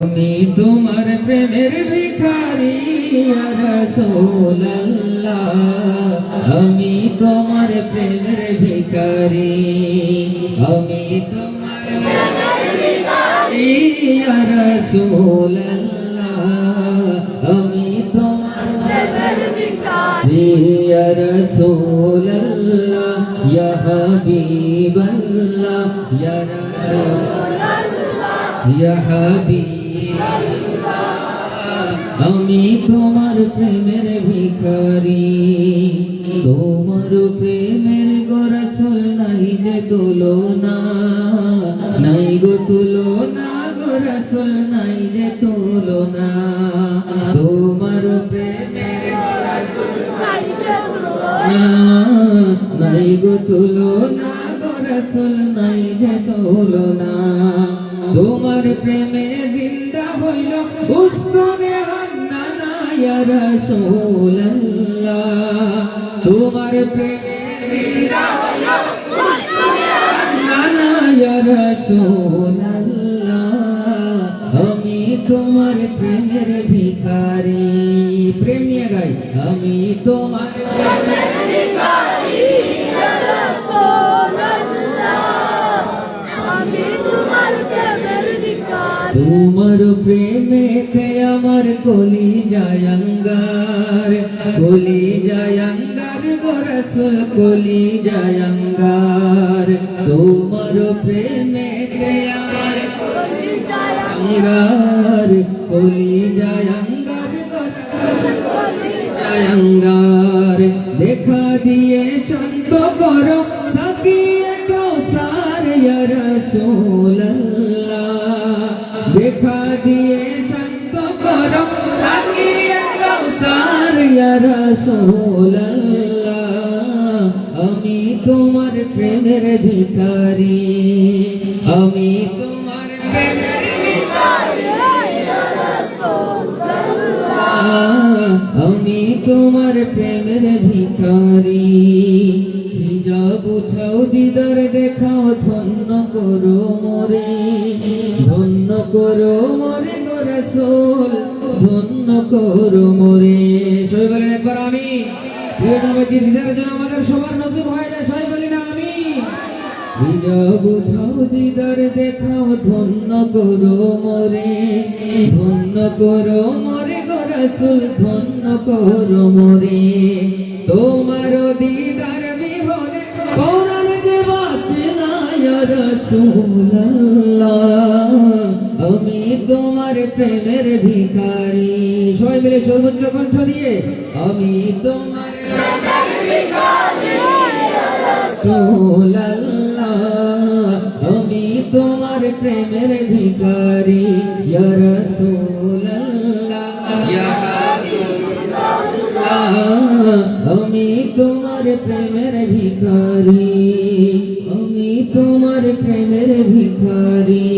আমি তোমার প্রেমের ভিখারি ইয়া রাসূলুল্লাহ, আমি তোমার প্রেমের ভিখারি, আমি তোমার প্রেমের ভিখারি ইয়া রাসূলুল্লাহ, আমি তোমার প্রেমের ভিখারি ইয়া রাসূলুল্লাহ, ইয়া হাবিবাল্লাহ, ইয়া রাসূলুল্লাহ, ইয়া হাবিব, আমি তোমার প্রেমের ভিখারি, তোমার প্রেমের গো রাসূল নাই যে তুলনা, নাই গো তুলনা, গো রাসূল নাই যে তুলনা, তোমার প্রেমের গো রাসূল নাই যে তুলনা, নাই গো তুলনা, গো রাসূল নাই যে তুলনা, তোমার প্রেমে জিন্দা হইল উস্তাদে হান্নানা ইয়া রাসূলুল্লাহ, তোমার প্রেমে জিন্দা হইল উস্তাদে হান্নানা ইয়া রাসূলুল্লাহ, আমি তোমার প্রেমের ভিখারি, প্রেম নিয়ে গাই, আমি তোমার প্রেমের ভিখারি ইয়া রাসূলুল্লাহ, আমি তোমার প্রেমের ভিখারি, তোমার প্রেমেতে আমার কলি জায়ঙ্গার, কলি জায়ঙ্গার গো রাসূল কলি জায়ঙ্গার, তোমার প্রেমেতে আমার কলি জায়ঙ্গার, কলি জায়ঙ্গার গো রাসূল কলি জায়ঙ্গার, দেখা দিয়ে শান্ত করো সাকিয়ে কৌসার ইয়া রাসূলুল্লাহ, দেখা দিয়ে শান্ত করো সাকিয়ে কৌসার ইয়া রাসূলুল্লাহ, আমি তোমার প্রেমের ভিখারি, আমি তোমার প্রেমের ভিখারি ইয়া রাসূলুল্লাহ, আমি তোমার প্রেমের ভিখারি, হিজাব উঠাও দিদার দেখাও ধন্য করো মোরে, ধন্য করো মোরে গো রাসূল, ধন্য করো মোরে, সবাই বলেন একবার আমি, প্রিয় নবীর দিদারের জন্য আমাদের সবার নসিব হয়ে যায়, সবাই বলেন আমি, হিজাব উঠাও দিদার দেখাও ধন্য করো মোরে, ধন্য করো মোরে গো রাসূল, ধন্য করো মোরে, তোমার দিদার বিহনে পরাণ যে বাঁচে না ইয়া রাসূলুল্লাহ, আমি তোমার প্রেমের ভিখারি, সবাই মিলে সর্বোচ্চ কণ্ঠ দিয়ে, আমি তোমার প্রেমের ভিখারি ইয়া রাসূলুল্লাহ, আমি তোমার প্রেমের ভিখারি ইয়া রাসূলুল্লাহ, ইয়া হাবিবাল্লাহ, আমি তোমার প্রেমের ভিখারি, আমি তোমার প্রেমের ভিখারি।